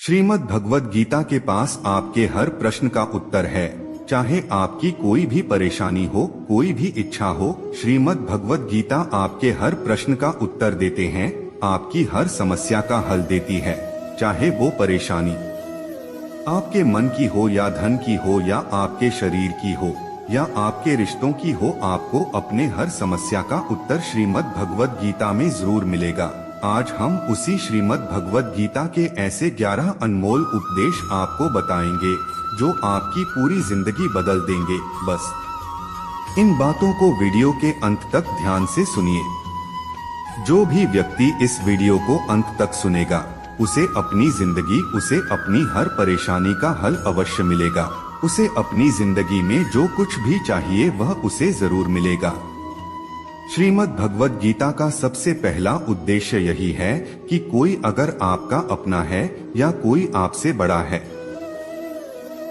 श्रीमद् भगवद गीता के पास आपके हर प्रश्न का उत्तर है। चाहे आपकी कोई भी परेशानी हो, कोई भी इच्छा हो, श्रीमद् भगवद गीता आपके हर प्रश्न का उत्तर देते हैं, आपकी हर समस्या का हल देती है। चाहे वो परेशानी आपके मन की हो या धन की हो या आपके शरीर की हो या आपके रिश्तों की हो, आपको अपने हर समस्या का उत्तर श्रीमद् भगवद गीता में जरूर मिलेगा। आज हम उसी श्रीमद् भगवद गीता के ऐसे 11 अनमोल उपदेश आपको बताएंगे जो आपकी पूरी जिंदगी बदल देंगे। बस इन बातों को वीडियो के अंत तक ध्यान से सुनिए। जो भी व्यक्ति इस वीडियो को अंत तक सुनेगा, उसे अपनी जिंदगी, उसे अपनी हर परेशानी का हल अवश्य मिलेगा। उसे अपनी जिंदगी में जो कुछ भी चाहिए वह उसे जरूर मिलेगा। श्रीमद् भगवद गीता का सबसे पहला उद्देश्य यही है कि कोई अगर आपका अपना है या कोई आपसे बड़ा है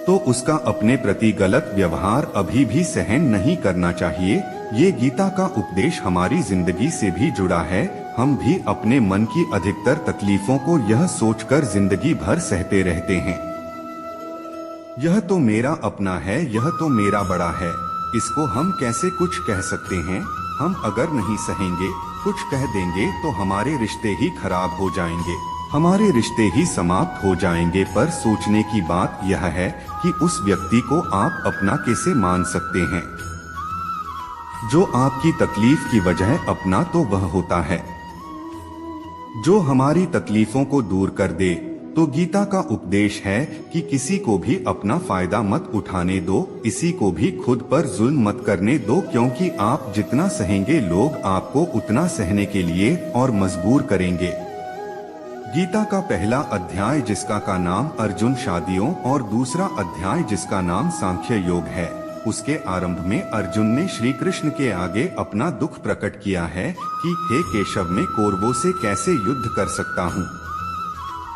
तो उसका अपने प्रति गलत व्यवहार अभी भी सहन नहीं करना चाहिए। ये गीता का उपदेश हमारी जिंदगी से भी जुड़ा है। हम भी अपने मन की अधिकतर तकलीफों को यह सोचकर जिंदगी भर सहते रहते हैं, यह तो मेरा अपना है, यह तो मेरा बड़ा है, इसको हम कैसे कुछ कह सकते हैं। हम अगर नहीं सहेंगे, कुछ कह देंगे तो हमारे रिश्ते ही खराब हो जाएंगे, हमारे रिश्ते ही समाप्त हो जाएंगे। पर सोचने की बात यह है कि उस व्यक्ति को आप अपना कैसे मान सकते हैं जो आपकी तकलीफ की वजह अपना तो वह होता है जो हमारी तकलीफों को दूर कर दे। तो गीता का उपदेश है कि किसी को भी अपना फायदा मत उठाने दो, किसी को भी खुद पर जुल्म मत करने दो, क्योंकि आप जितना सहेंगे लोग आपको उतना सहने के लिए और मजबूर करेंगे। गीता का पहला अध्याय जिसका का नाम अर्जुन शादियों और दूसरा अध्याय जिसका नाम सांख्य योग है, उसके आरंभ में अर्जुन ने श्री कृष्ण के आगे अपना दुख प्रकट किया है कि हे केशव, मैं कौरवों से कैसे युद्ध कर सकता हूँ,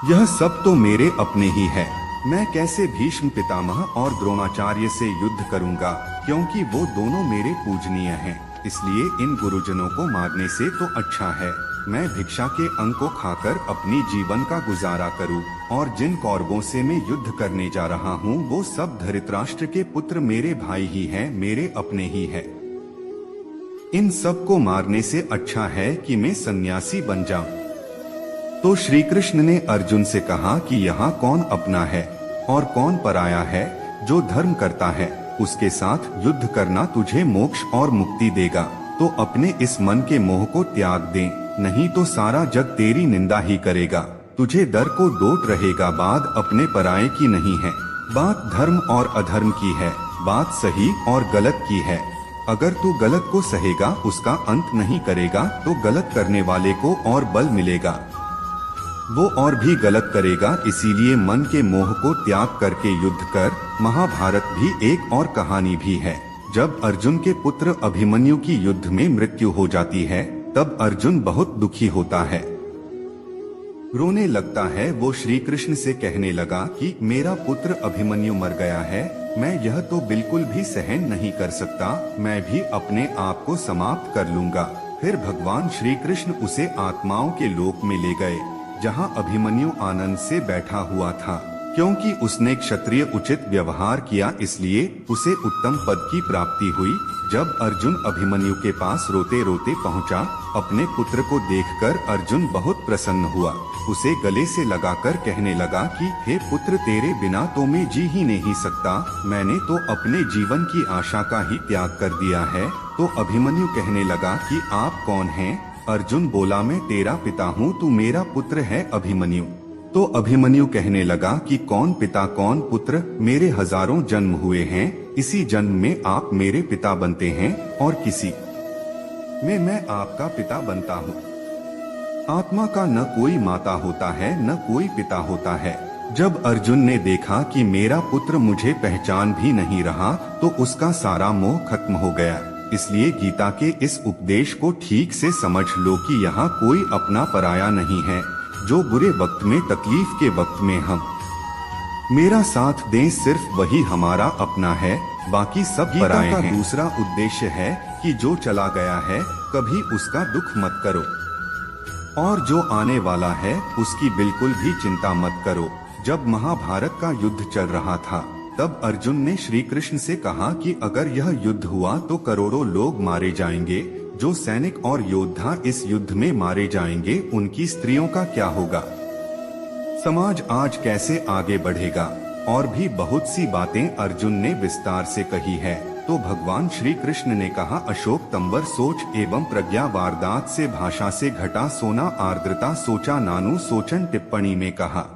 यह सब तो मेरे अपने ही है। मैं कैसे भीष्म पितामह और द्रोणाचार्य से युद्ध करूंगा, क्योंकि वो दोनों मेरे पूजनीय हैं। इसलिए इन गुरुजनों को मारने से तो अच्छा है मैं भिक्षा के अंग को खाकर अपनी जीवन का गुजारा करूं। और जिन कौरवों से मैं युद्ध करने जा रहा हूं, वो सब धृतराष्ट्र के पुत्र मेरे भाई ही हैं, मेरे अपने ही हैं। इन सब को मारने से अच्छा है कि मैं सन्यासी बन जाऊं। तो श्री कृष्ण ने अर्जुन से कहा कि यहाँ कौन अपना है और कौन पराया है। जो धर्म करता है उसके साथ युद्ध करना तुझे मोक्ष और मुक्ति देगा। तो अपने इस मन के मोह को त्याग दे, नहीं तो सारा जग तेरी निंदा ही करेगा, तुझे दर को डोट रहेगा। बात अपने पराये की नहीं है, बात धर्म और अधर्म की है, बात सही और गलत की है। अगर तू गलत को सहेगा, उसका अंत नहीं करेगा, तो गलत करने वाले को और बल मिलेगा, वो और भी गलत करेगा। इसीलिए मन के मोह को त्याग करके युद्ध कर। महाभारत भी एक और कहानी भी है। जब अर्जुन के पुत्र अभिमन्यु की युद्ध में मृत्यु हो जाती है, तब अर्जुन बहुत दुखी होता है, रोने लगता है। वो श्री कृष्ण से कहने लगा कि मेरा पुत्र अभिमन्यु मर गया है, मैं यह तो बिल्कुल भी सहन नहीं कर सकता, मैं भी अपने आप को समाप्त कर लूंगा। फिर भगवान श्री कृष्ण उसे आत्माओं के लोक में ले गए, जहां अभिमन्यु आनंद से बैठा हुआ था। क्योंकि उसने क्षत्रिय उचित व्यवहार किया, इसलिए उसे उत्तम पद की प्राप्ति हुई। जब अर्जुन अभिमन्यु के पास रोते रोते पहुंचा, अपने पुत्र को देखकर अर्जुन बहुत प्रसन्न हुआ। उसे गले से लगाकर कहने लगा कि हे पुत्र, तेरे बिना तो मैं जी ही नहीं सकता, मैंने तो अपने जीवन की आशा का ही त्याग कर दिया है। तो अभिमन्यु कहने लगा कि आप कौन हैं? अर्जुन बोला, मैं तेरा पिता हूँ, तू मेरा पुत्र है अभिमन्यु। तो अभिमन्यु कहने लगा कि कौन पिता कौन पुत्र, मेरे हजारों जन्म हुए हैं, इसी जन्म में आप मेरे पिता बनते हैं और किसी में मैं आपका पिता बनता हूँ। आत्मा का न कोई माता होता है न कोई पिता होता है। जब अर्जुन ने देखा कि मेरा पुत्र मुझे पहचान भी नहीं रहा, तो उसका सारा मोह खत्म हो गया। इसलिए गीता के इस उपदेश को ठीक से समझ लो कि यहाँ कोई अपना पराया नहीं है। जो बुरे वक्त में, तकलीफ के वक्त में हम मेरा साथ दें, सिर्फ वही हमारा अपना है, बाकी सब पराए हैं। गीता का दूसरा उद्देश्य है कि जो चला गया है कभी उसका दुख मत करो, और जो आने वाला है उसकी बिल्कुल भी चिंता मत करो। जब महाभारत का युद्ध चल रहा था तब अर्जुन ने श्री कृष्ण से कहा कि अगर यह युद्ध हुआ तो करोड़ों लोग मारे जाएंगे। जो सैनिक और योद्धा इस युद्ध में मारे जाएंगे उनकी स्त्रियों का क्या होगा? समाज आज कैसे आगे बढ़ेगा? और भी बहुत सी बातें अर्जुन ने विस्तार से कही है। तो भगवान श्री कृष्ण ने कहा, अशोक तंबर सोच एवं प्रज्ञा वारदात से भाषा से घटा सोना आर्द्रता सोचा नानु सोचन टिप्पणी में कहा।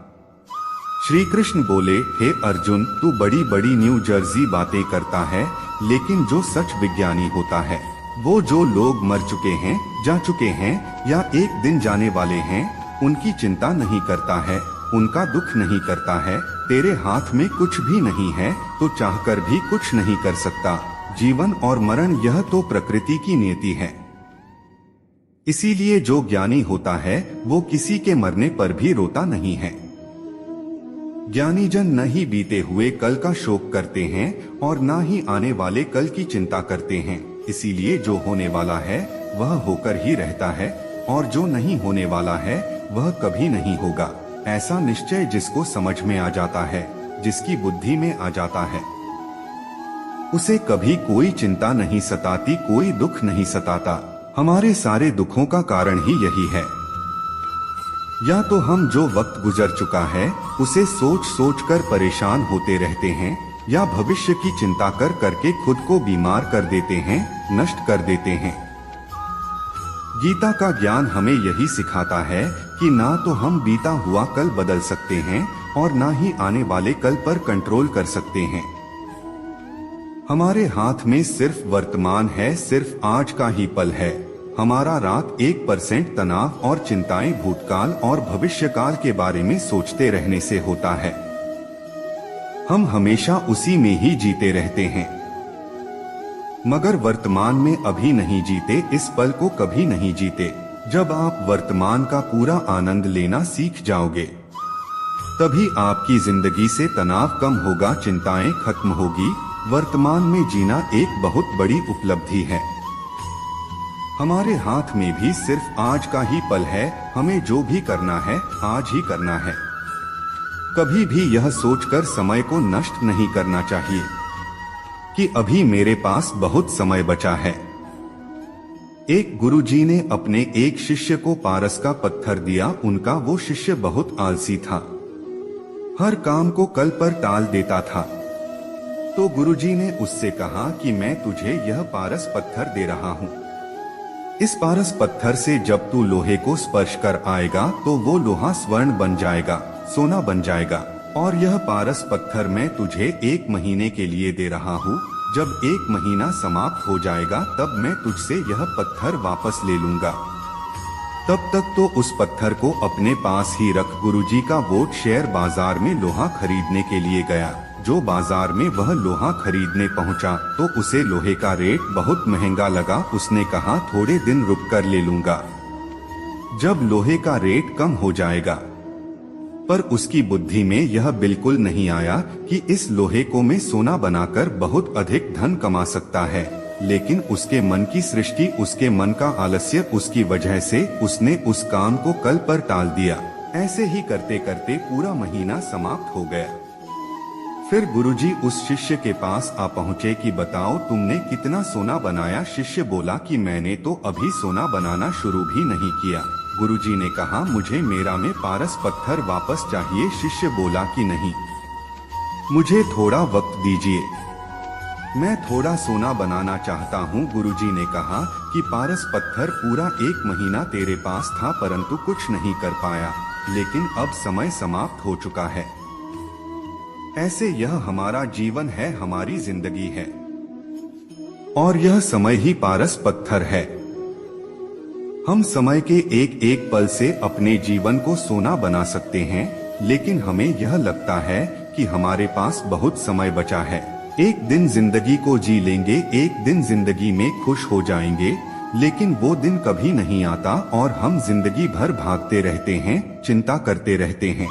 श्री कृष्ण बोले, हे अर्जुन, तू बड़ी बड़ी न्यू जर्सी बातें करता है, लेकिन जो सच विज्ञानी होता है वो जो लोग मर चुके हैं, जा चुके हैं या एक दिन जाने वाले हैं, उनकी चिंता नहीं करता है, उनका दुख नहीं करता है। तेरे हाथ में कुछ भी नहीं है तो चाहकर भी कुछ नहीं कर सकता। जीवन और मरण यह तो प्रकृति की नियति है। इसीलिए जो ज्ञानी होता है वो किसी के मरने पर भी रोता नहीं है। ज्ञानी जन न ही बीते हुए कल का शोक करते हैं और न ही आने वाले कल की चिंता करते हैं। इसीलिए जो होने वाला है वह होकर ही रहता है और जो नहीं होने वाला है वह कभी नहीं होगा। ऐसा निश्चय जिसको समझ में आ जाता है, जिसकी बुद्धि में आ जाता है, उसे कभी कोई चिंता नहीं सताती, कोई दुख नहीं सताता। हमारे सारे दुखों का कारण ही यही है। या तो हम जो वक्त गुजर चुका है उसे सोच सोच कर परेशान होते रहते हैं, या भविष्य की चिंता कर करके खुद को बीमार कर देते हैं, नष्ट कर देते हैं। गीता का ज्ञान हमें यही सिखाता है कि ना तो हम बीता हुआ कल बदल सकते हैं और ना ही आने वाले कल पर कंट्रोल कर सकते हैं। हमारे हाथ में सिर्फ वर्तमान है, सिर्फ आज का ही पल है। हमारा रात 1% तनाव और चिंताएं भूतकाल और भविष्यकाल के बारे में सोचते रहने से होता है। हम हमेशा उसी में ही जीते रहते हैं, मगर वर्तमान में अभी नहीं जीते, इस पल को कभी नहीं जीते। जब आप वर्तमान का पूरा आनंद लेना सीख जाओगे तभी आपकी जिंदगी से तनाव कम होगा, चिंताएं खत्म होगी। वर्तमान में जीना एक बहुत बड़ी उपलब्धि है। हमारे हाथ में भी सिर्फ आज का ही पल है। हमें जो भी करना है आज ही करना है। कभी भी यह सोचकर समय को नष्ट नहीं करना चाहिए कि अभी मेरे पास बहुत समय बचा है। एक गुरुजी ने अपने एक शिष्य को पारस का पत्थर दिया। उनका वो शिष्य बहुत आलसी था, हर काम को कल पर टाल देता था। तो गुरुजी ने उससे कहा कि मैं तुझे यह पारस पत्थर दे रहा हूँ। इस पारस पत्थर से जब तू लोहे को स्पर्श कर आएगा तो वो लोहा स्वर्ण बन जाएगा, सोना बन जाएगा। और यह पारस पत्थर मैं तुझे 1 महीने के लिए दे रहा हूँ। जब 1 महीना समाप्त हो जाएगा तब मैं तुझसे यह पत्थर वापस ले लूंगा। तब तक तो उस पत्थर को अपने पास ही रख। गुरुजी का वोट शेयर बाजार में लोहा खरीदने के लिए गया। जो बाजार में वह लोहा खरीदने पहुंचा तो उसे लोहे का रेट बहुत महंगा लगा। उसने कहा थोड़े दिन रुक कर ले लूंगा, जब लोहे का रेट कम हो जाएगा। पर उसकी बुद्धि में यह बिल्कुल नहीं आया कि इस लोहे को मैं सोना बनाकर बहुत अधिक धन कमा सकता है। लेकिन उसके मन की सृष्टि, उसके मन का आलस्य, उसकी वजह से उसने उस काम को कल पर टाल दिया। ऐसे ही करते करते पूरा महीना समाप्त हो गया। फिर गुरुजी उस शिष्य के पास आ पहुँचे कि बताओ तुमने कितना सोना बनाया। शिष्य बोला कि मैंने तो अभी सोना बनाना शुरू भी नहीं किया। गुरुजी ने कहा मुझे मेरा में पारस पत्थर वापस चाहिए। शिष्य बोला कि नहीं, मुझे थोड़ा वक्त दीजिए, मैं थोड़ा सोना बनाना चाहता हूँ। गुरुजी ने कहा कि पारस पत्थर पूरा 1 महीना तेरे पास था परंतु कुछ नहीं कर पाया, लेकिन अब समय समाप्त हो चुका है। ऐसे यह हमारा जीवन है, हमारी जिंदगी है और यह समय ही पारस पत्थर है। हम समय के एक एक पल से अपने जीवन को सोना बना सकते हैं, लेकिन हमें यह लगता है कि हमारे पास बहुत समय बचा है। एक दिन जिंदगी को जी लेंगे, एक दिन जिंदगी में खुश हो जाएंगे, लेकिन वो दिन कभी नहीं आता और हम जिंदगी भर भागते रहते हैं, चिंता करते रहते हैं।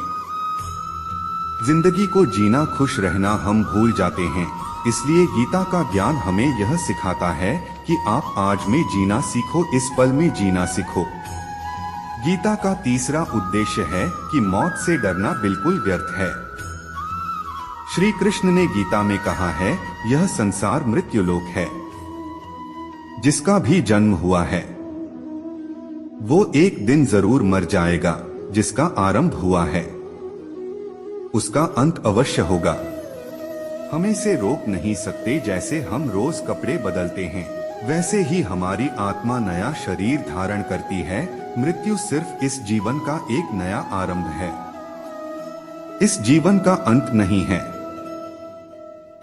जिंदगी को जीना, खुश रहना हम भूल जाते हैं। इसलिए गीता का ज्ञान हमें यह सिखाता है कि आप आज में जीना सीखो, इस पल में जीना सीखो। गीता का तीसरा उद्देश्य है कि मौत से डरना बिल्कुल व्यर्थ है। श्री कृष्ण ने गीता में कहा है, यह संसार मृत्युलोक है। जिसका भी जन्म हुआ है वो एक दिन जरूर मर जाएगा। जिसका आरंभ हुआ है उसका अंत अवश्य होगा। हम इसे रोक नहीं सकते। जैसे हम रोज कपड़े बदलते हैं वैसे ही हमारी आत्मा नया शरीर धारण करती है। मृत्यु सिर्फ इस जीवन का एक नया आरंभ है, इस जीवन का अंत नहीं है।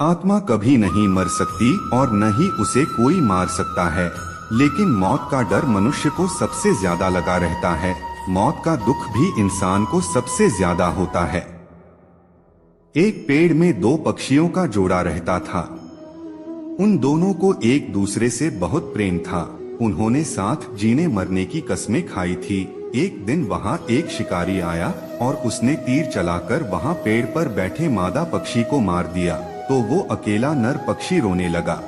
आत्मा कभी नहीं मर सकती और न ही उसे कोई मार सकता है, लेकिन मौत का डर मनुष्य को सबसे ज्यादा लगा रहता है। मौत का दुख भी इंसान को सबसे ज्यादा होता है। एक पेड़ में दो पक्षियों का जोड़ा रहता था। उन दोनों को एक दूसरे से बहुत प्रेम था। उन्होंने साथ जीने मरने की कस्में खाई थी। एक दिन वहां एक शिकारी आया और उसने तीर चलाकर वहां पेड़ पर बैठे मादा पक्षी को मार दिया। तो वो अकेला नर पक्षी रोने लगा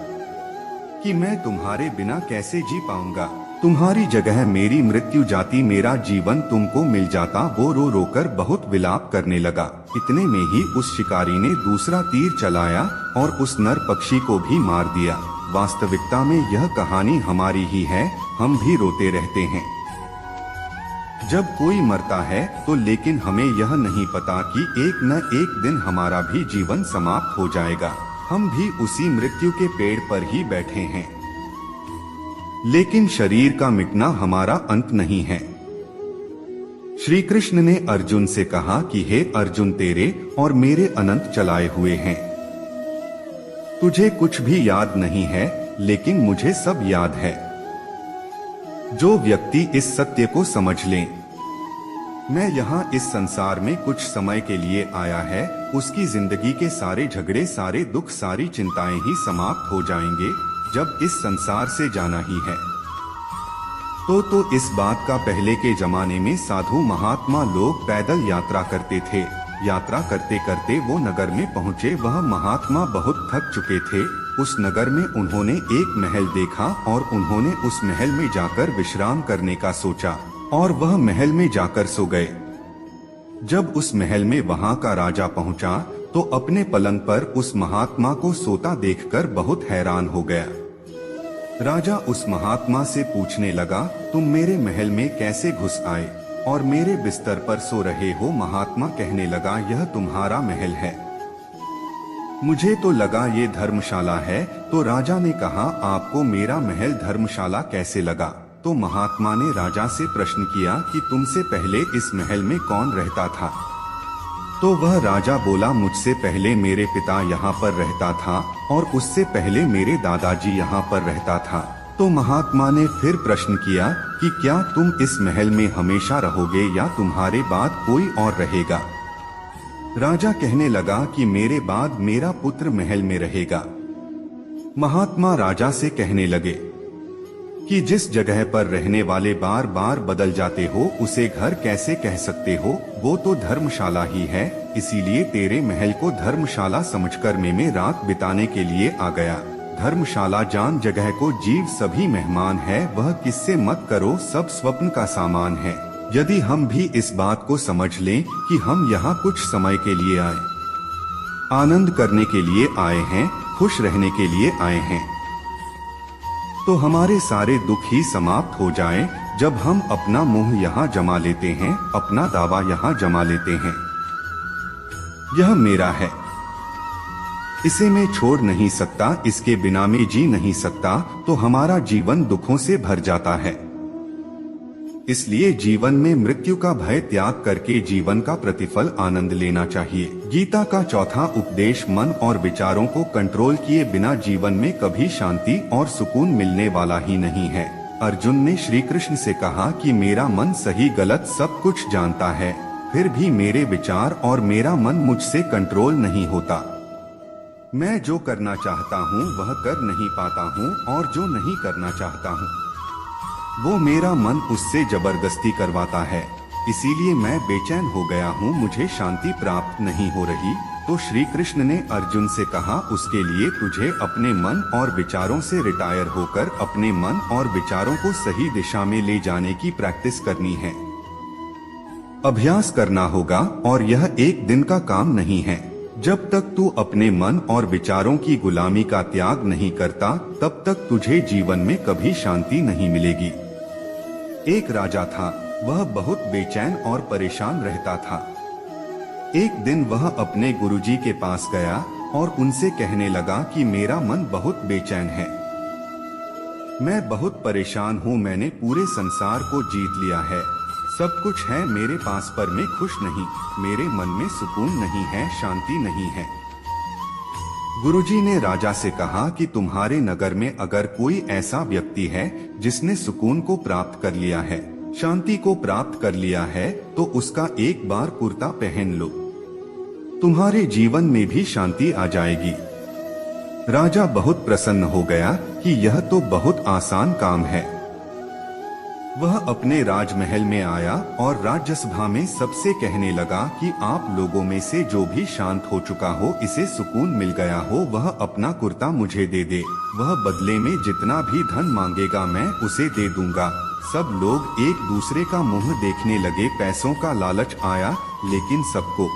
कि मैं तुम्हारे बिना कैसे जी पाऊंगा। तुम्हारी जगह मेरी मृत्यु जाती, मेरा जीवन तुमको मिल जाता। वो रो रोकर बहुत विलाप करने लगा। इतने में ही उस शिकारी ने दूसरा तीर चलाया और उस नर पक्षी को भी मार दिया। वास्तविकता में यह कहानी हमारी ही है। हम भी रोते रहते हैं जब कोई मरता है तो, लेकिन हमें यह नहीं पता कि एक न एक दिन हमारा भी जीवन समाप्त हो जाएगा। हम भी उसी मृत्यु के पेड़ पर ही बैठे हैं, लेकिन शरीर का मिटना हमारा अंत नहीं है। श्री कृष्ण ने अर्जुन से कहा कि हे अर्जुन, तेरे और मेरे अनंत चलाए हुए हैं। तुझे कुछ भी याद नहीं है, लेकिन मुझे सब याद है। जो व्यक्ति इस सत्य को समझ ले, मैं यहाँ इस संसार में कुछ समय के लिए आया है, उसकी जिंदगी के सारे झगड़े, सारे दुख, सारी चिंताएं ही समाप्त हो जाएंगे जब इस संसार से जाना ही है। तो इस बात का पहले के जमाने में साधु महात्मा लोग पैदल यात्रा करते थे। यात्रा करते करते वो नगर में पहुँचे। वह महात्मा बहुत थक चुके थे। उस नगर में उन्होंने एक महल देखा और उन्होंने उस महल में जाकर विश्राम करने का सोचा और वह महल में जाकर सो गए। जब उस महल में वहां का राजा पहुंचा तो अपने पलंग पर उस महात्मा को सोता देखकर बहुत हैरान हो गया। राजा उस महात्मा से पूछने लगा, तुम मेरे महल में कैसे घुस आए और मेरे बिस्तर पर सो रहे हो? महात्मा कहने लगा, यह तुम्हारा महल है, मुझे तो लगा ये धर्मशाला है। तो राजा ने कहा, आपको मेरा महल धर्मशाला कैसे लगा? तो महात्मा ने राजा से प्रश्न किया कि तुमसे पहले इस महल में कौन रहता था? तो वह राजा बोला, मुझसे पहले मेरे पिता यहाँ पर रहता था और उससे पहले मेरे दादाजी यहाँ पर रहता था। तो महात्मा ने फिर प्रश्न किया कि क्या तुम इस महल में हमेशा रहोगे या तुम्हारे बाद कोई और रहेगा? राजा कहने लगा कि मेरे बाद मेरा पुत्र महल में रहेगा। महात्मा राजा से कहने लगे कि जिस जगह पर रहने वाले बार बार बदल जाते हो उसे घर कैसे कह सकते हो? वो तो धर्मशाला ही है, इसीलिए तेरे महल को धर्मशाला समझकर मैं रात बिताने के लिए आ गया। धर्मशाला जान जगह को जीव सभी मेहमान है, वह किससे मत करो, सब स्वप्न का सामान है। यदि हम भी इस बात को समझ लें कि हम यहाँ कुछ समय के लिए आए, आनंद करने के लिए आए हैं, खुश रहने के लिए आए हैं, तो हमारे सारे दुख ही समाप्त हो जाएं। जब हम अपना मुंह यहाँ जमा लेते हैं, अपना दावा यहाँ जमा लेते हैं, यह मेरा है, इसे मैं छोड़ नहीं सकता, इसके बिना मैं जी नहीं सकता, तो हमारा जीवन दुखों से भर जाता है। इसलिए जीवन में मृत्यु का भय त्याग करके जीवन का प्रतिफल आनंद लेना चाहिए। गीता का चौथा उपदेश, मन और विचारों को कंट्रोल किए बिना जीवन में कभी शांति और सुकून मिलने वाला ही नहीं है। अर्जुन ने श्री कृष्ण से कहा कि मेरा मन सही गलत सब कुछ जानता है, फिर भी मेरे विचार और मेरा मन मुझसे कंट्रोल नहीं होता। मैं जो करना चाहता हूँ वह कर नहीं पाता हूँ और जो नहीं करना चाहता हूँ वो मेरा मन उससे जबरदस्ती करवाता है। इसीलिए मैं बेचैन हो गया हूँ, मुझे शांति प्राप्त नहीं हो रही। तो श्री कृष्ण ने अर्जुन से कहा, उसके लिए तुझे अपने मन और विचारों से रिटायर होकर अपने मन और विचारों को सही दिशा में ले जाने की प्रैक्टिस करनी है। अभ्यास करना होगा और यह एक दिन का काम नहीं है। जब तक तू अपने मन और विचारों की गुलामी का त्याग नहीं करता, तब तक तुझे जीवन में कभी शांति नहीं मिलेगी। एक राजा था, वह बहुत बेचैन और परेशान रहता था। एक दिन वह अपने गुरुजी के पास गया और उनसे कहने लगा कि मेरा मन बहुत बेचैन है, मैं बहुत परेशान हूँ, मैंने पूरे संसार को जीत लिया है, सब कुछ है मेरे पास, पर मैं खुश नहीं, मेरे मन में सुकून नहीं है, शांति नहीं है। गुरुजी ने राजा से कहा कि तुम्हारे नगर में अगर कोई ऐसा व्यक्ति है जिसने सुकून को प्राप्त कर लिया है, शांति को प्राप्त कर लिया है, तो उसका एक बार कुर्ता पहन लो, तुम्हारे जीवन में भी शांति आ जाएगी। राजा बहुत प्रसन्न हो गया कि यह तो बहुत आसान काम है। वह अपने राजमहल में आया और राज्यसभा में सबसे कहने लगा कि आप लोगों में से जो भी शांत हो चुका हो, इसे सुकून मिल गया हो, वह अपना कुर्ता मुझे दे दे, वह बदले में जितना भी धन मांगेगा मैं उसे दे दूंगा। सब लोग एक दूसरे का मुंह देखने लगे, पैसों का लालच आया, लेकिन सबको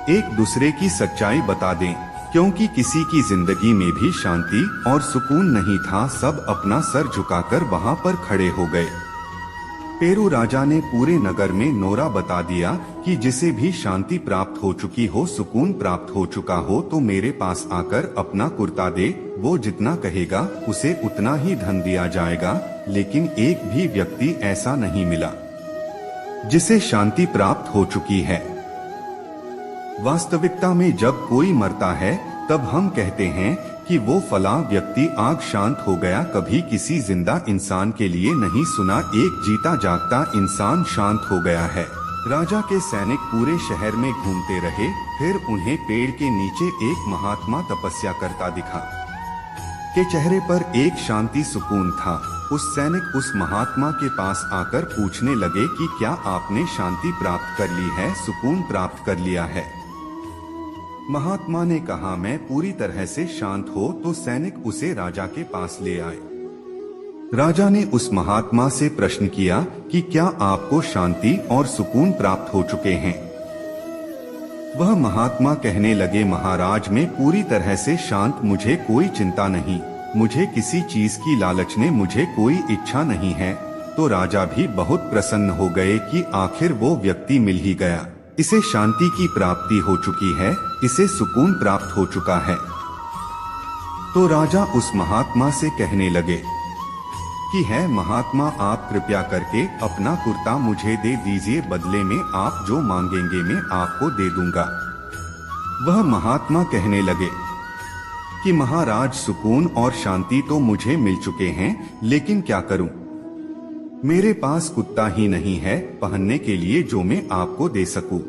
एक दूसरे की सच्चाई बता दें, क्योंकि किसी की जिंदगी में भी शांति और सुकून नहीं था। सब अपना सर झुकाकर वहां पर खड़े हो गए। पेरू राजा ने पूरे नगर में नोरा बता दिया कि जिसे भी शांति प्राप्त हो चुकी हो, सुकून प्राप्त हो चुका हो, तो मेरे पास आकर अपना कुर्ता दे, वो जितना कहेगा उसे उतना ही धन दिया जाएगा। लेकिन एक भी व्यक्ति ऐसा नहीं मिला जिसे शांति प्राप्त हो चुकी है। वास्तविकता में जब कोई मरता है तब हम कहते हैं कि वो फला व्यक्ति आग शांत हो गया। कभी किसी जिंदा इंसान के लिए नहीं सुना एक जीता जागता इंसान शांत हो गया है। राजा के सैनिक पूरे शहर में घूमते रहे, फिर उन्हें पेड़ के नीचे एक महात्मा तपस्या करता दिखा, के चेहरे पर एक शांति सुकून था। उस सैनिक उस महात्मा के पास आकर पूछने लगे कि क्या आपने शांति प्राप्त कर ली है, सुकून प्राप्त कर लिया है? महात्मा ने कहा, मैं पूरी तरह से शांत हो। तो सैनिक उसे राजा के पास ले आए। राजा ने उस महात्मा से प्रश्न किया कि क्या आपको शांति और सुकून प्राप्त हो चुके हैं? वह महात्मा कहने लगे, महाराज मैं पूरी तरह से शांत, मुझे कोई चिंता नहीं, मुझे किसी चीज की लालच ने मुझे कोई इच्छा नहीं है। तो राजा भी बहुत प्रसन्न हो गए कि आखिर वो व्यक्ति मिल ही गया, इसे शांति की प्राप्ति हो चुकी है, इसे सुकून प्राप्त हो चुका है। तो राजा उस महात्मा से कहने लगे कि है महात्मा, आप कृपया करके अपना कुर्ता मुझे दे दीजिए, बदले में आप जो मांगेंगे मैं आपको दे दूंगा। वह महात्मा कहने लगे कि महाराज, सुकून और शांति तो मुझे मिल चुके हैं, लेकिन क्या करूं? मेरे पास कुत्ता ही नहीं है पहनने के लिए जो मैं आपको दे सकूं।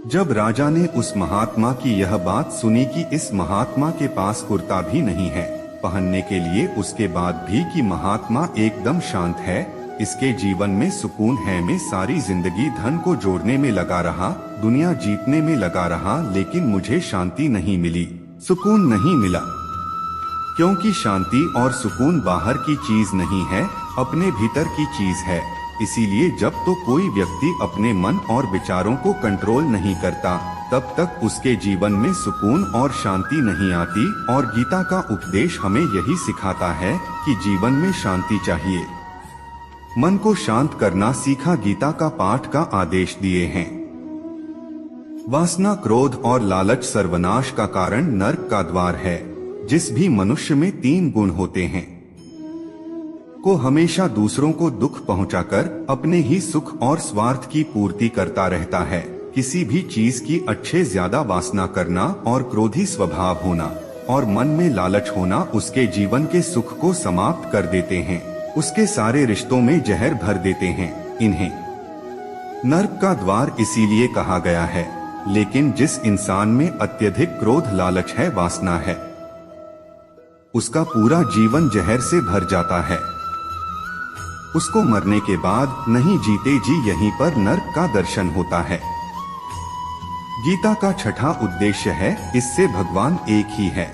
जब राजा ने उस महात्मा की यह बात सुनी कि इस महात्मा के पास कुर्ता भी नहीं है पहनने के लिए, उसके बाद भी कि महात्मा एकदम शांत है, इसके जीवन में सुकून है, मैं सारी जिंदगी धन को जोड़ने में लगा रहा, दुनिया जीतने में लगा रहा, लेकिन मुझे शांति नहीं मिली, सुकून नहीं मिला। क्योंकि शांति और सुकून बाहर की चीज नहीं है, अपने भीतर की चीज है। इसीलिए जब तो कोई व्यक्ति अपने मन और विचारों को कंट्रोल नहीं करता, तब तक उसके जीवन में सुकून और शांति नहीं आती। और गीता का उपदेश हमें यही सिखाता है कि जीवन में शांति चाहिए। मन को शांत करना सीखा गीता का पाठ का आदेश दिए हैं। वासना, क्रोध और लालच सर्वनाश का कारण नरक का द्वार है। जिस भी मनुष्य में 3 गुण होते हैं, को हमेशा दूसरों को दुख पहुंचाकर अपने ही सुख और स्वार्थ की पूर्ति करता रहता है। किसी भी चीज की अच्छे ज्यादा वासना करना और क्रोधी स्वभाव होना और मन में लालच होना उसके जीवन के सुख को समाप्त कर देते हैं, उसके सारे रिश्तों में जहर भर देते हैं। इन्हें नरक का द्वार इसीलिए कहा गया है। लेकिन जिस इंसान में अत्यधिक क्रोध, लालच है, वासना है, उसका पूरा जीवन जहर से भर जाता है। उसको मरने के बाद नहीं जीते जी यहीं पर नरक का दर्शन होता है। गीता का छठा उद्देश्य है, इससे भगवान एक ही है,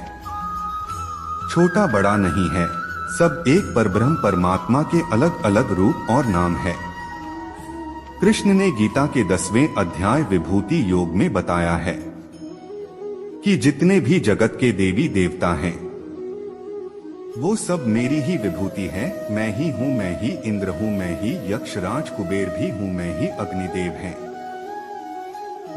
छोटा बड़ा नहीं है, सब एक परब्रह्म परमात्मा के अलग अलग रूप और नाम है। कृष्ण ने गीता के 10वें अध्याय विभूति योग में बताया है कि जितने भी जगत के देवी देवता हैं वो सब मेरी ही विभूति है। मैं ही हूँ, मैं ही इंद्र हूँ, मैं ही यक्षराज कुबेर भी हूँ, मैं ही अग्निदेव है।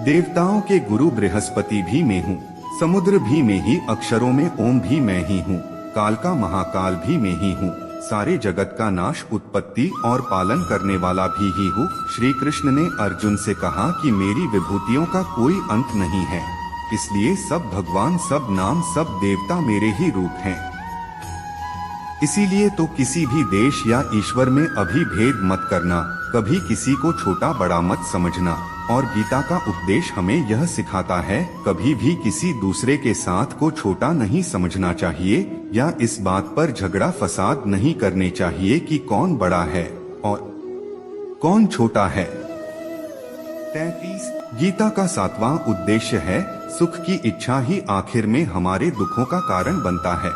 देवताओं के गुरु बृहस्पति भी मैं हूँ, समुद्र भी मैं ही, अक्षरों में ओम भी मैं ही हूँ, काल का महाकाल भी मैं ही हूँ, सारे जगत का नाश, उत्पत्ति और पालन करने वाला भी ही हूँ। श्री कृष्ण ने अर्जुन से कहा कि मेरी विभूतियों का कोई अंत नहीं है, इसलिए सब भगवान, सब नाम, सब देवता मेरे ही रूप हैं। इसीलिए तो किसी भी देश या ईश्वर में अभी भेद मत करना, कभी किसी को छोटा बड़ा मत समझना। और गीता का उपदेश हमें यह सिखाता है, कभी भी किसी दूसरे के साथ को छोटा नहीं समझना चाहिए या इस बात पर झगड़ा फसाद नहीं करने चाहिए कि कौन बड़ा है और कौन छोटा है। 33 गीता का 7वां उद्देश्य है, सुख की इच्छा ही आखिर में हमारे दुखों का कारण बनता है।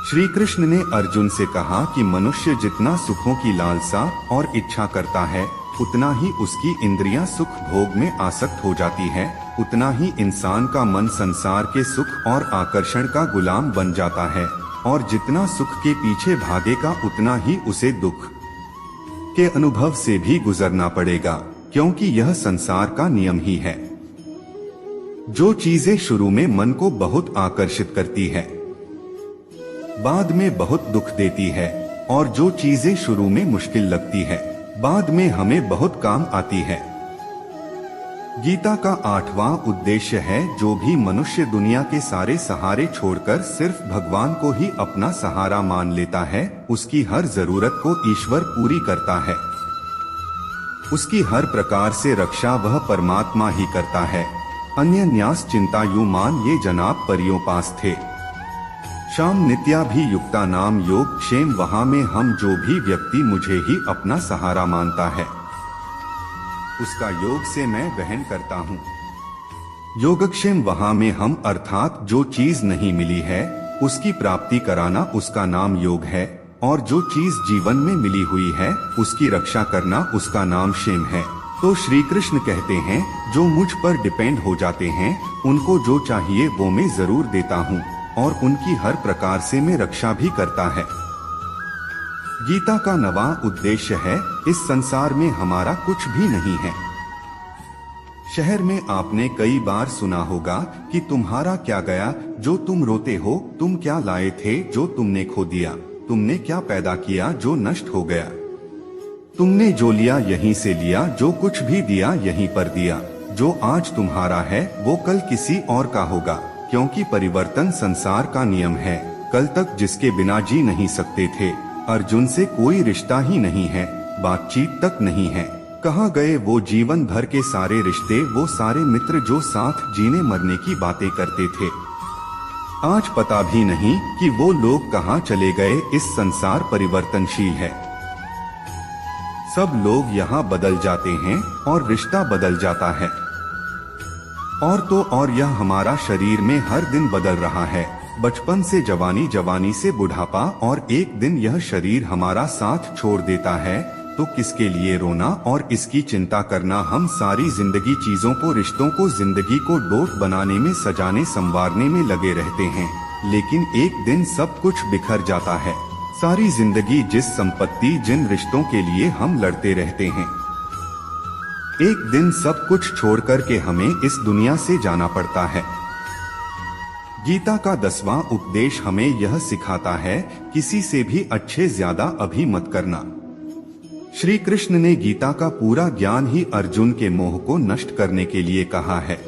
श्री कृष्ण ने अर्जुन से कहा कि मनुष्य जितना सुखों की लालसा और इच्छा करता है, उतना ही उसकी इंद्रियां सुख भोग में आसक्त हो जाती है, उतना ही इंसान का मन संसार के सुख और आकर्षण का गुलाम बन जाता है, और जितना सुख के पीछे भागेगा उतना ही उसे दुख के अनुभव से भी गुजरना पड़ेगा, क्योंकि यह संसार का नियम ही है। जो चीजें शुरू में मन को बहुत आकर्षित करती है, बाद में बहुत दुख देती है, और जो चीजें शुरू में मुश्किल लगती है, बाद में हमें बहुत काम आती है। गीता का 8वां उद्देश्य है, जो भी मनुष्य दुनिया के सारे सहारे छोड़कर सिर्फ भगवान को ही अपना सहारा मान लेता है, उसकी हर जरूरत को ईश्वर पूरी करता है। उसकी हर प्रकार से रक्षा वह परमात्मा ही करता है। अन्य न्यास चिंता यू मान ये जनाब परियों पास थे। शाम नित्या भी युक्ता नाम योग क्षेम वहाँ में हम जो भी व्यक्ति मुझे ही अपना सहारा मानता है, उसका योग से मैं वहन करता हूँ। योगक्षेम वहाँ में हम अर्थात जो चीज नहीं मिली है उसकी प्राप्ति कराना उसका नाम योग है, और जो चीज जीवन में मिली हुई है उसकी रक्षा करना उसका नाम क्षेम है। तो श्री कृष्ण कहते हैं, जो मुझ पर डिपेंड हो जाते हैं उनको जो चाहिए वो मैं जरूर देता हूँ, और उनकी हर प्रकार से मैं रक्षा भी करता है। गीता का 9वां उद्देश्य है, इस संसार में हमारा कुछ भी नहीं है। शहर में आपने कई बार सुना होगा कि तुम्हारा क्या गया जो तुम रोते हो, तुम क्या लाए थे जो तुमने खो दिया, तुमने क्या पैदा किया जो नष्ट हो गया, तुमने जो लिया यहीं से लिया, जो कुछ भी दिया यहीं पर दिया, जो आज तुम्हारा है वो कल किसी और का होगा, क्योंकि परिवर्तन संसार का नियम है। कल तक जिसके बिना जी नहीं सकते थे, अर्जुन से कोई रिश्ता ही नहीं है, बातचीत तक नहीं है, कहाँ गए वो जीवन भर के सारे रिश्ते, वो सारे मित्र जो साथ जीने मरने की बातें करते थे। आज पता भी नहीं कि वो लोग कहाँ चले गए। इस संसार परिवर्तनशील है, सब लोग यहाँ बदल जाते हैं और रिश्ता बदल जाता है। और तो और यह हमारा शरीर में हर दिन बदल रहा है, बचपन से जवानी, जवानी से बुढ़ापा, और एक दिन यह शरीर हमारा साथ छोड़ देता है। तो किसके लिए रोना और इसकी चिंता करना। हम सारी जिंदगी चीजों को, रिश्तों को, जिंदगी को डोट बनाने में, सजाने संवारने में लगे रहते हैं, लेकिन एक दिन सब कुछ बिखर जाता है। सारी जिंदगी जिस संपत्ति, जिन रिश्तों के लिए हम लड़ते रहते हैं, एक दिन सब कुछ छोड़कर के हमें इस दुनिया से जाना पड़ता है। गीता का 10वां उपदेश हमें यह सिखाता है, किसी से भी अच्छे ज्यादा अभी मत करना। श्री कृष्ण ने गीता का पूरा ज्ञान ही अर्जुन के मोह को नष्ट करने के लिए कहा है।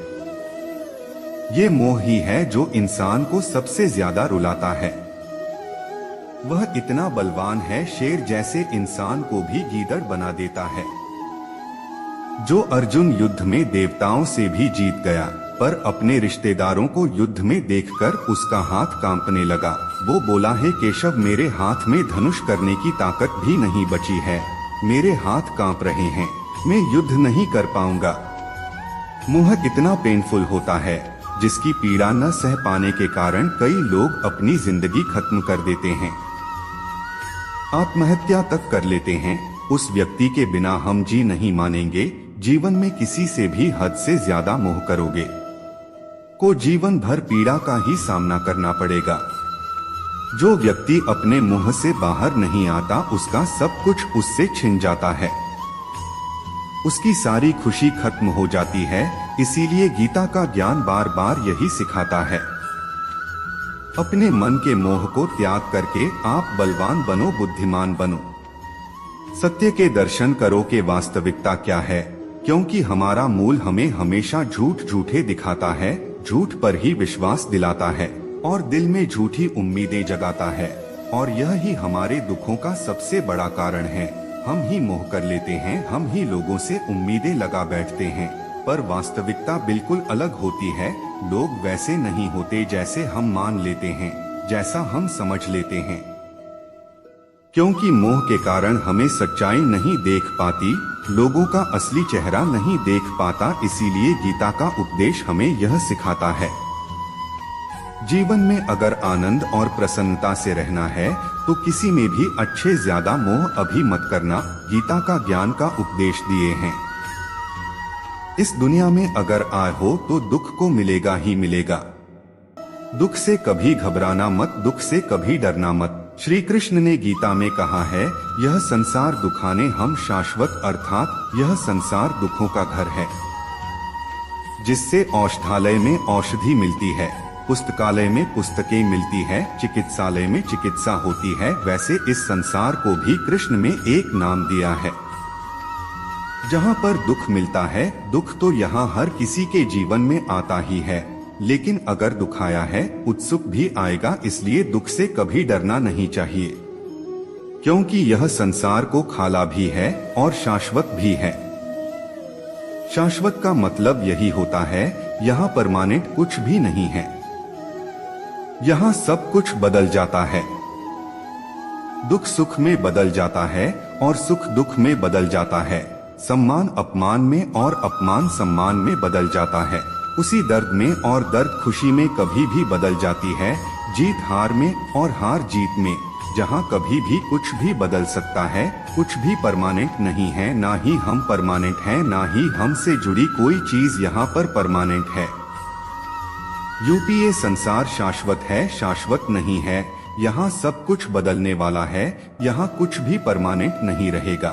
ये मोह ही है जो इंसान को सबसे ज्यादा रुलाता है। वह इतना बलवान है, शेर जैसे इंसान को भी गीदड़ बना देता है। जो अर्जुन युद्ध में देवताओं से भी जीत गया, पर अपने रिश्तेदारों को युद्ध में देखकर उसका हाथ कांपने लगा। वो बोला है, केशव मेरे हाथ में धनुष करने की ताकत भी नहीं बची है, मेरे हाथ कांप रहे हैं, मैं युद्ध नहीं कर पाऊंगा। मोह इतना पेनफुल होता है जिसकी पीड़ा न सह पाने के कारण कई लोग अपनी जिंदगी खत्म कर देते हैं, आत्महत्या तक कर लेते हैं। उस व्यक्ति के बिना हम जी नहीं मानेंगे। जीवन में किसी से भी हद से ज्यादा मोह करोगे को जीवन भर पीड़ा का ही सामना करना पड़ेगा। जो व्यक्ति अपने मुंह से बाहर नहीं आता, उसका सब कुछ उससे छिन जाता है, उसकी सारी खुशी खत्म हो जाती है। इसीलिए गीता का ज्ञान बार बार यही सिखाता है, अपने मन के मोह को त्याग करके आप बलवान बनो, बुद्धिमान बनो। सत्य के दर्शन करो कि वास्तविकता क्या है, क्योंकि हमारा मूल हमें हमेशा झूठ झूठे दिखाता है, झूठ पर ही विश्वास दिलाता है और दिल में झूठी उम्मीदें जगाता है। और यह ही हमारे दुखों का सबसे बड़ा कारण है। हम ही मोह कर लेते हैं, हम ही लोगों से उम्मीदें लगा बैठते हैं, पर वास्तविकता बिल्कुल अलग होती है। लोग वैसे नहीं होते जैसे हम मान लेते हैं, जैसा हम समझ लेते हैं। क्योंकि मोह के कारण हमें सच्चाई नहीं देख पाती, लोगों का असली चेहरा नहीं देख पाता। इसीलिए गीता का उपदेश हमें यह सिखाता है, जीवन में अगर आनंद और प्रसन्नता से रहना है तो किसी में भी अच्छे ज्यादा मोह अभी मत करना। गीता का ज्ञान का उपदेश दिए हैं। इस दुनिया में अगर आए हो तो दुख को मिलेगा ही मिलेगा। दुख से कभी घबराना मत, दुख से कभी डरना मत। श्री कृष्ण ने गीता में कहा है, यह संसार दुखाने हम शाश्वत, अर्थात यह संसार दुखों का घर है, जिससे औषधालय में औषधि मिलती है, पुस्तकालय में पुस्तकें मिलती है, चिकित्सालय में चिकित्सा होती है। वैसे इस संसार को भी कृष्ण में एक नाम दिया है। जहाँ पर दुख मिलता है, दुख तो यहाँ हर किसी के जीवन में आता ही है, लेकिन अगर दुख आया है, उत्सुक भी आएगा। इसलिए दुख से कभी डरना नहीं चाहिए, क्योंकि यह संसार को खाला भी है और शाश्वत भी है। शाश्वत का मतलब यही होता है, यहाँ परमानेंट कुछ भी नहीं है, यहाँ सब कुछ बदल जाता है। दुख सुख में बदल जाता है और सुख दुख में बदल जाता है। सम्मान अपमान में और अपमान सम्मान में बदल जाता है। उसी दर्द में और दर्द खुशी में कभी भी बदल जाती है। जीत हार में और हार जीत में, जहाँ कभी भी कुछ भी बदल सकता है। कुछ भी परमानेंट नहीं है, ना ही हम परमानेंट हैं, ना ही हमसे जुड़ी कोई चीज यहाँ पर परमानेंट है। यूपीए संसार शाश्वत है, शाश्वत नहीं है। यहाँ सब कुछ बदलने वाला है, यहाँ कुछ भी परमानेंट नहीं रहेगा।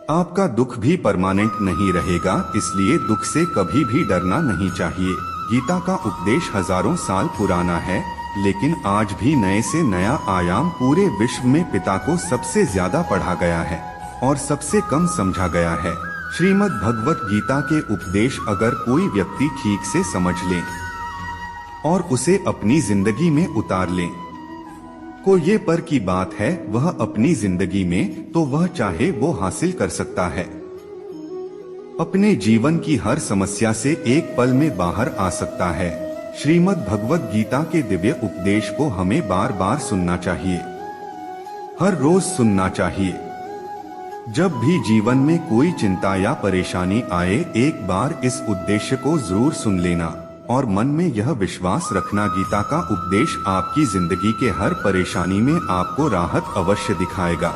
आपका दुख भी परमानेंट नहीं रहेगा, इसलिए दुख से कभी भी डरना नहीं चाहिए। गीता का उपदेश हजारों साल पुराना है, लेकिन आज भी नए से नया आयाम पूरे विश्व में पिता को सबसे ज्यादा पढ़ा गया है और सबसे कम समझा गया है। श्रीमद् भगवत गीता के उपदेश अगर कोई व्यक्ति ठीक से समझ ले और उसे अपनी जिंदगी में उतार ले, को ये पर की बात है, वह अपनी जिंदगी में तो वह चाहे वो हासिल कर सकता है। अपने जीवन की हर समस्या से एक पल में बाहर आ सकता है। श्रीमद् भगवत गीता के दिव्य उपदेश को हमें बार बार सुनना चाहिए, हर रोज सुनना चाहिए। जब भी जीवन में कोई चिंता या परेशानी आए, एक बार इस उद्देश्य को जरूर सुन लेना और मन में यह विश्वास रखना, गीता का उपदेश आपकी जिंदगी के हर परेशानी में आपको राहत अवश्य दिखाएगा।